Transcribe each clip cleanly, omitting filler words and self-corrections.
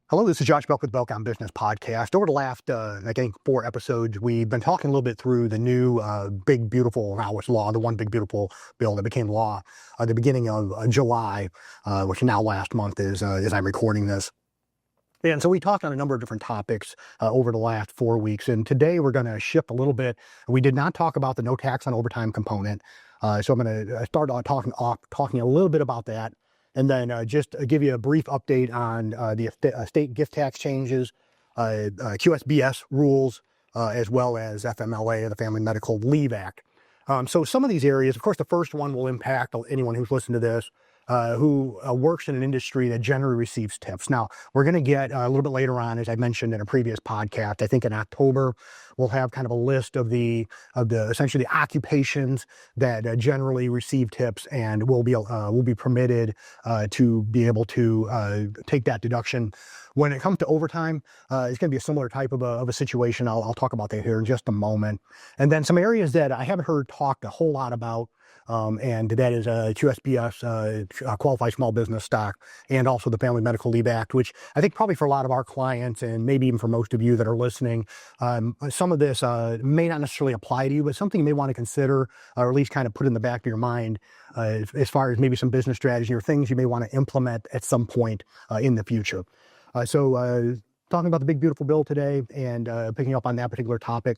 Hello, this is Josh Belk with Belk on Business Podcast. Over the last, I think, 4 episodes, we've been talking a little bit through the new Big Beautiful, now it's law, the one Big Beautiful bill that became law at the beginning of July, which now last month is as I'm recording this. And so we talked on a number of different topics over the last 4 weeks. And today we're going to shift a little bit. We did not talk about the no tax on overtime component. So I'm going to start talking a little bit about that. And then just give you a brief update on the state gift tax changes, QSBS rules, as well as FMLA, the Family Medical Leave Act. So some of these areas, of course, the first one will impact anyone who's listened to this, who works in an industry that generally receives tips. Now, we're going to get a little bit later on, as I mentioned in a previous podcast, I think in October, we'll have kind of a list of the essentially the occupations that generally receive tips and will be permitted to be able to take that deduction. When it comes to overtime, it's going to be a similar type of a situation. I'll talk about that here in just a moment. And then some areas that I haven't heard talked a whole lot about, and that is QSBS, Qualified Small Business Stock, and also the Family Medical Leave Act, which I think probably for a lot of our clients, and maybe even for most of you that are listening, some of this may not necessarily apply to you, but something you may want to consider, or at least kind of put in the back of your mind as far as maybe some business strategy or things you may want to implement at some point in the future. So talking about the Big Beautiful Bill today and picking up on that particular topic.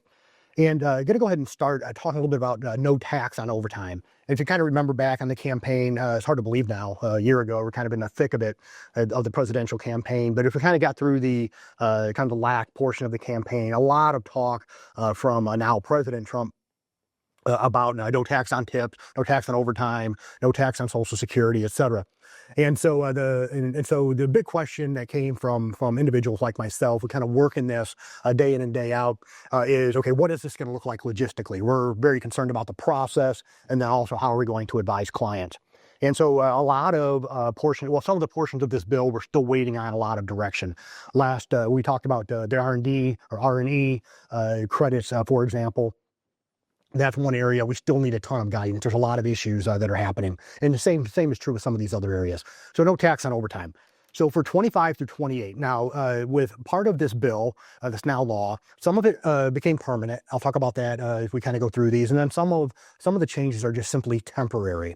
And going to go ahead and start talking a little bit about no tax on overtime. And if you kind of remember back on the campaign, it's hard to believe now, a year ago, we're kind of in the thick of it, of the presidential campaign. But if we kind of got through the kind of the lack portion of the campaign, a lot of talk from now President Trump about no tax on tips, no tax on overtime, no tax on Social Security, et cetera. And so so the big question that came from individuals like myself who kind of work in this day in and day out is, okay, what is this going to look like logistically? We're very concerned about the process, and then also how are we going to advise clients? And so a lot of some of the portions of this bill, we're still waiting on a lot of direction. Last, we talked about the R&D or R&E credits, for example. That's one area we still need a ton of guidance. There's a lot of issues that are happening. And the same is true with some of these other areas. So no tax on overtime. So for 25 through 28, now with part of this bill, that's now law, some of it became permanent. I'll talk about that if we kind of go through these. And then some of the changes are just simply temporary.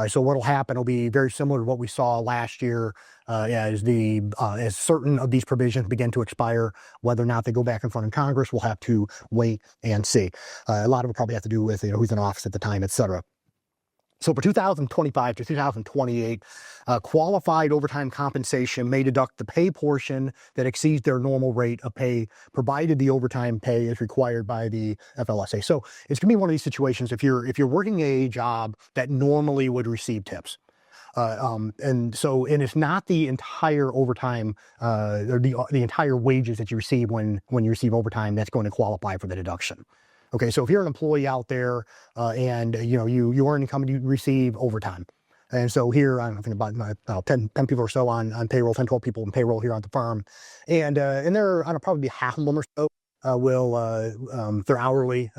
So what will happen will be very similar to what we saw last year as certain of these provisions begin to expire. Whether or not they go back in front of Congress, we'll have to wait and see. A lot of it probably have to do with who's in office at the time, et cetera. So for 2025 to 2028, qualified overtime compensation may deduct the pay portion that exceeds their normal rate of pay, provided the overtime pay is required by the FLSA. So it's going to be one of these situations if you're working a job that normally would receive tips. And it's not the entire overtime or the entire wages that you receive when you receive overtime that's going to qualify for the deduction. Okay, so if you're an employee out there and you earn income, you receive overtime. And so here, I think about 10 people or so on payroll, 10, 12 people in payroll here on the firm. And there are probably half of them or so they're hourly,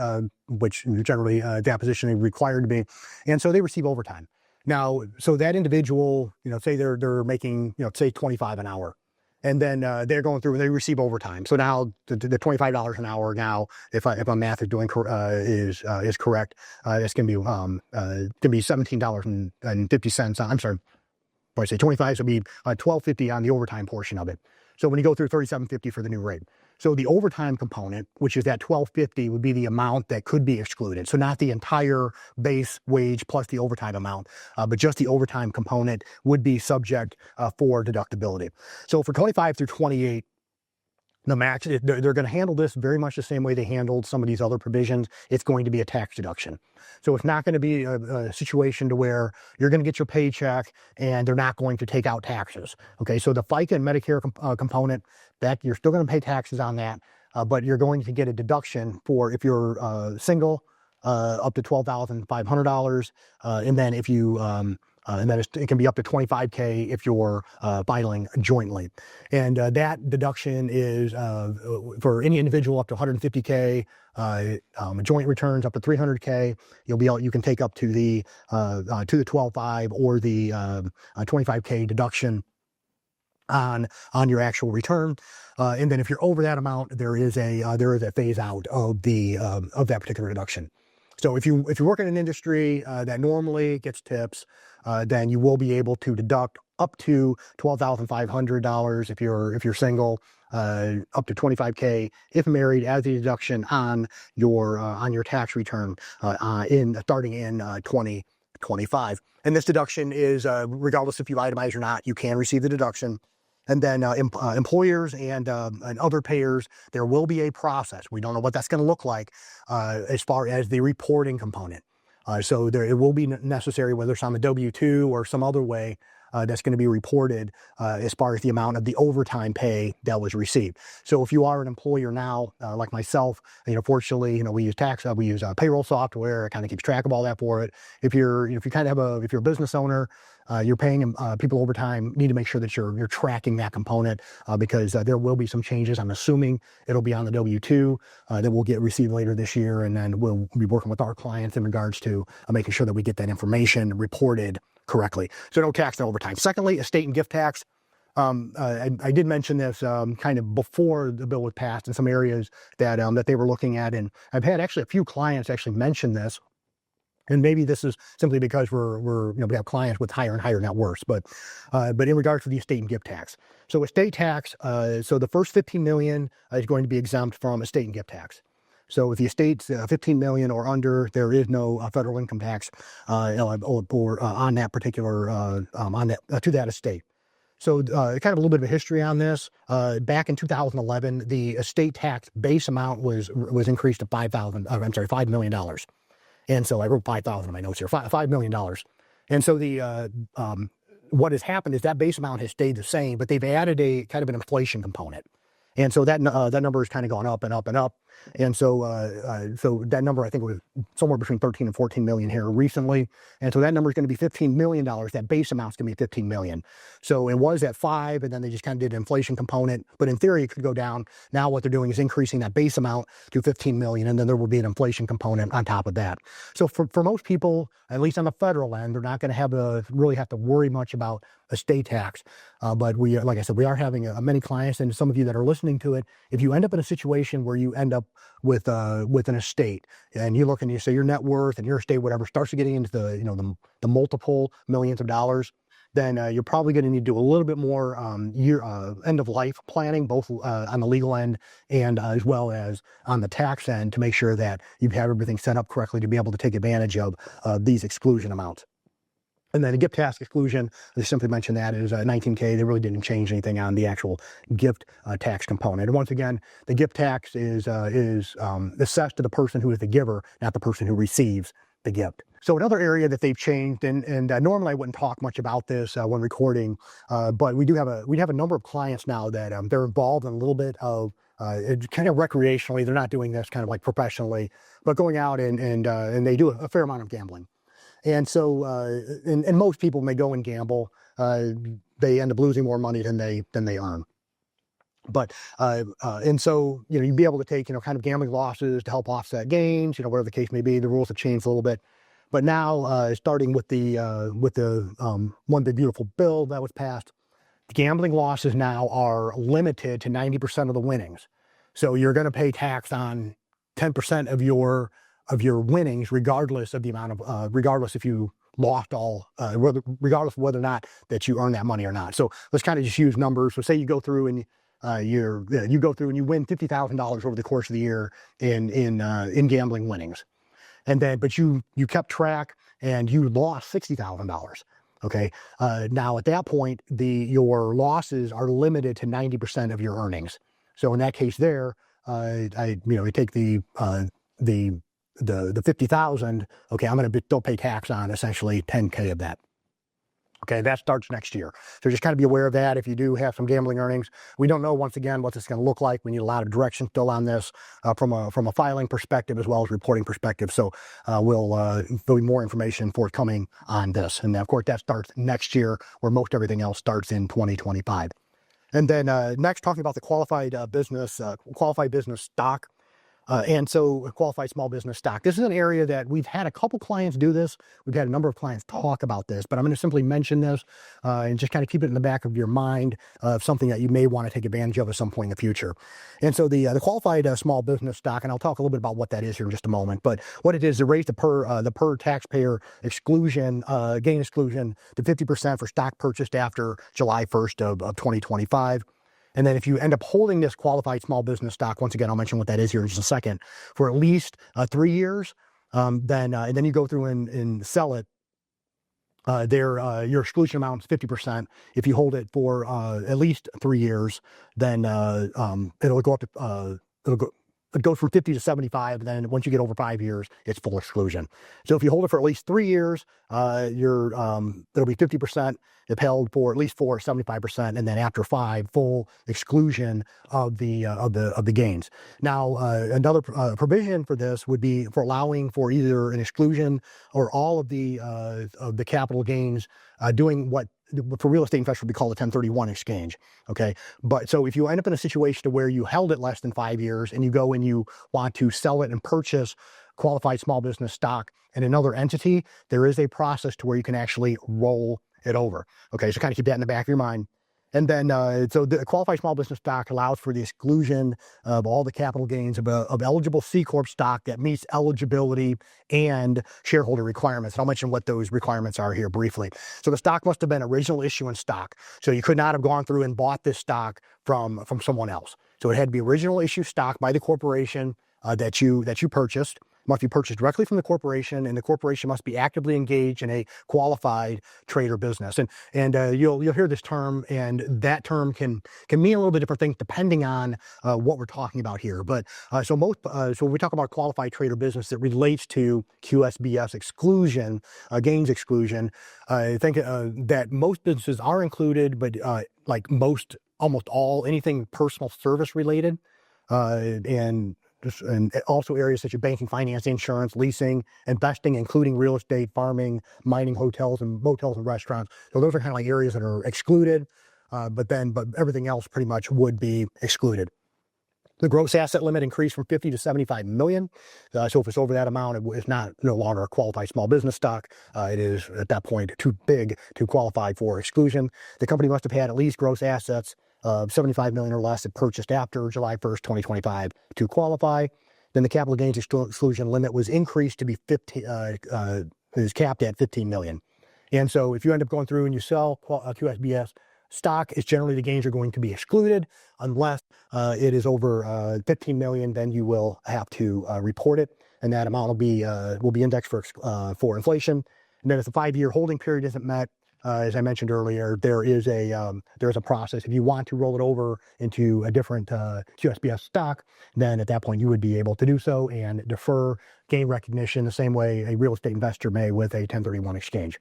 which generally that position is required to be. And so they receive overtime. Now, so that individual, say they're making, say 25 an hour. And then they're going through and they receive overtime. So now the $25 an hour now, if my math is is correct, it's going to be $17.50. I'm sorry, if I say 25, so it'll be $12.50 on the overtime portion of it. So when you go through $37.50 for the new rate. So the overtime component, which is that $12.50, would be the amount that could be excluded. So not the entire base wage plus the overtime amount, but just the overtime component would be subject for deductibility. So for 25 through 28, the max, they're going to handle this very much the same way they handled some of these other provisions. It's going to be a tax deduction. So it's not going to be a situation to where you're going to get your paycheck and they're not going to take out taxes. Okay, so the FICA and Medicare component, that you're still going to pay taxes on that, but you're going to get a deduction for if you're single, up to $12,500, and then if you and then it can be up to $25K if you're filing jointly. And that deduction is for any individual up to $150K, joint returns up to $300K. You can take up to the 12.5 or the $25K deduction on your actual return. And then if you're over that amount, there is a phase out of that particular deduction. So if you work in an industry that normally gets tips, then you will be able to deduct up to $12,500 if you're single, up to $25K if married as a deduction on your tax return starting in 2025. And this deduction is regardless if you itemize or not, you can receive the deduction. And then employers and other payers, there will be a process. We don't know what that's going to look like as far as the reporting component. So it will be necessary, whether it's on the W-2 or some other way, that's going to be reported as far as the amount of the overtime pay that was received. So if you are an employer now, like myself, fortunately, we use payroll software. It kind of keeps track of all that for it. If you're a business owner, you're paying people overtime, need to make sure that you're tracking that component because there will be some changes. I'm assuming it'll be on the W-2 that we'll get received later this year, and then we'll be working with our clients in regards to making sure that we get that information reported correctly. So no tax on overtime. Secondly, estate and gift tax. I did mention this kind of before the bill was passed in some areas that they were looking at, and I've had actually a few clients actually mention this. And maybe this is simply because we have clients with higher and higher net worths, but in regards to the estate and gift tax. So estate tax, so the first 15 million is going to be exempt from estate and gift tax. So if the estate's 15 million or under, there is no federal income tax on that particular to that estate. So kind of a little bit of a history on this. Back in 2011, the estate tax base amount was increased to $5 million. And so I wrote 5,000 in my notes here, $5 million. And so what has happened is that base amount has stayed the same, but they've added a kind of an inflation component. And so that number has kind of gone up and up and up. And so that number, I think, was somewhere between 13 and 14 million here recently. And so that number is going to be $15 million. That base amount is going to be 15 million. So it was at 5, and then they just kind of did an inflation component. But in theory, it could go down. Now what they're doing is increasing that base amount to 15 million, and then there will be an inflation component on top of that. So for most people, at least on the federal end, they're not going to really have to worry much about estate tax. But like I said, we are having many clients, and some of you that are listening to it, if you end up in a situation where you end up with an estate, and you look and you say your net worth and your estate, whatever, starts to getting into the multiple millions of dollars, then you're probably going to need to do a little bit more end of life planning, both on the legal end and as well as on the tax end, to make sure that you have everything set up correctly to be able to take advantage of these exclusion amounts. And then the gift tax exclusion, they simply mentioned that is $19K. They really didn't change anything on the actual gift tax component. And once again, the gift tax is assessed to the person who is the giver, not the person who receives the gift. So another area that they've changed, and normally I wouldn't talk much about this when recording, but we have a number of clients now that they're involved in a little bit of kind of recreationally. They're not doing this kind of like professionally, but going out and they do a fair amount of gambling. And so, and most people may go and gamble. They end up losing more money than they earn. But and so you'd be able to take kind of gambling losses to help offset gains. Whatever the case may be. The rules have changed a little bit. But now, starting with the one big beautiful bill that was passed, gambling losses now are limited to 90% of the winnings. So you're going to pay tax on 10% of your winnings, regardless of the amount of, regardless if you lost all, regardless of whether or not that you earn that money or not. So let's kind of just use numbers. So say you go through and you go through and you win $50,000 over the course of the year in gambling winnings, and then but you kept track and you lost $60,000. Okay, now at that point your losses are limited to 90% of your earnings. So in that case, there, I take the 50,000, okay, I'm going to still pay tax on essentially 10K of that. Okay, that starts next year. So just kind of be aware of that if you do have some gambling earnings. We don't know, once again, what this is going to look like. We need a lot of direction still on this from a filing perspective as well as reporting perspective. So there'll be more information forthcoming on this. And of course, that starts next year, where most everything else starts in 2025. And then next, talking about the qualified business stock. And so qualified small business stock. This is an area that we've had a couple clients do this. We've had a number of clients talk about this, but I'm going to simply mention this and just kind of keep it in the back of your mind of something that you may want to take advantage of at some point in the future. And so the qualified small business stock, and I'll talk a little bit about what that is here in just a moment, but what it is to raise the per taxpayer exclusion, gain exclusion to 50% for stock purchased after July 1st of 2025. And then if you end up holding this qualified small business stock, once again, I'll mention what that is here in just a second, for at least 3 years, and then you go through and sell it, your exclusion amount is 50%. If you hold it for at least 3 years, then it'll go up to, it goes from 50 to 75, and then once you get over 5 years, it's full exclusion. So if you hold it for at least 3 years, it'll be 50%. If held for at least 4, 75%, and then after 5, full exclusion of the gains. Now, another provision for this would be for allowing for either an exclusion or all of the capital gains, doing what for real estate investors would be called a 1031 exchange. Okay, but so if you end up in a situation to where you held it less than 5 years and you go and you want to sell it and purchase qualified small business stock in another entity, there is a process to where you can actually roll it over. Okay, so kind of keep that in the back of your mind. And then, so the qualified small business stock allows for the exclusion of all the capital gains of eligible C Corp stock that meets eligibility and shareholder requirements. And I'll mention what those requirements are here briefly. So the stock must have been original issuance stock. So you could not have gone through and bought this stock from someone else. So it had to be original issue stock by the corporation that you purchased. Must be purchased directly from the corporation, and the corporation must be actively engaged in a qualified trade or business. And you'll hear this term, and that term can mean a little bit different things depending on what we're talking about here. But so when we talk about qualified trade or business, it relates to QSBS exclusion, gains exclusion. I think that most businesses are included, but like almost all, anything personal service related, and also areas such as banking, finance, insurance, leasing, investing, including real estate, farming, mining, hotels, and motels and restaurants. So those are kind of like areas that are excluded, but everything else pretty much would be excluded. The gross asset limit increased from 50 to 75 million. So if it's over that amount, it's no longer a qualified small business stock. It is at that point too big to qualify for exclusion. The company must have had at least gross assets of 75 million or less if purchased after July 1st, 2025 to qualify. Then the capital gains exclusion limit was increased to be is capped at 15 million. And so if you end up going through and you sell QSBS stock, it's generally the gains are going to be excluded unless it is over 15 million, then you will have to report it, and that amount will be indexed for inflation. And then if the 5-year holding period isn't met, as I mentioned earlier, there is a process. If you want to roll it over into a different QSBS stock, then at that point you would be able to do so and defer gain recognition the same way a real estate investor may with a 1031 exchange.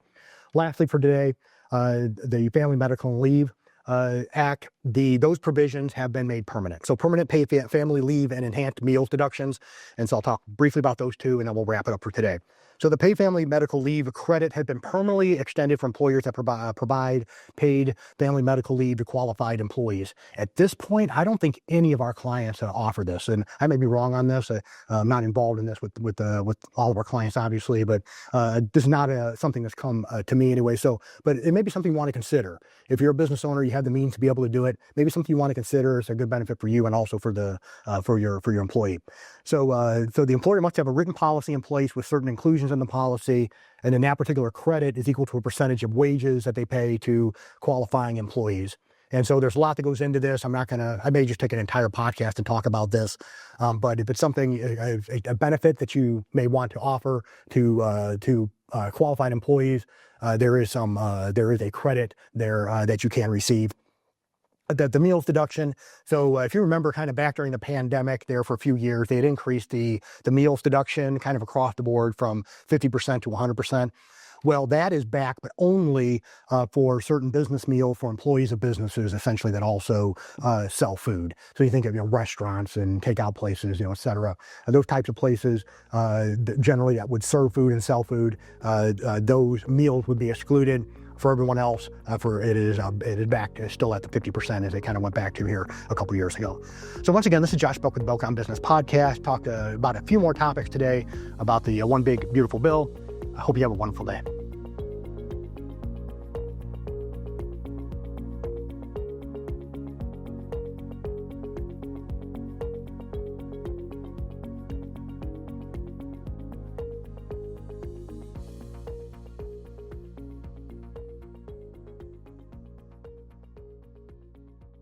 Lastly for today, the Family Medical Leave Act, those provisions have been made permanent. So permanent paid family leave and enhanced meals deductions. And so I'll talk briefly about those two, and then we'll wrap it up for today. So the paid family medical leave credit has been permanently extended for employers that provide paid family medical leave to qualified employees. At this point, I don't think any of our clients offer this, and I may be wrong on this. I'm not involved in this with all of our clients, obviously, but this is not something that's come to me anyway. So, but it may be something you want to consider. If you're a business owner, you have the means to be able to do it. Maybe something you want to consider. It's a good benefit for you and also for your employee. So the employer must have a written policy in place with certain inclusions in the policy, and then that particular credit is equal to a percentage of wages that they pay to qualifying employees. And so there's a lot that goes into this. I may just take an entire podcast and talk about this. But if it's something, a benefit that you may want to offer to qualified employees, there is a credit there that you can receive. The meals deduction. So if you remember kind of back during the pandemic there for a few years, they had increased the meals deduction kind of across the board from 50% to 100%. Well, that is back, but only for certain business meals for employees of businesses, essentially, that also sell food. So you think of restaurants and takeout places, et cetera. Those types of places generally that would serve food and sell food, those meals would be excluded. For everyone else, it is back still at the 50% as it kind of went back to here a couple years ago. So once again, this is Josh Belk with the Belk on Business podcast. Talked about a few more topics today about the One Big Beautiful Bill. I hope you have a wonderful day.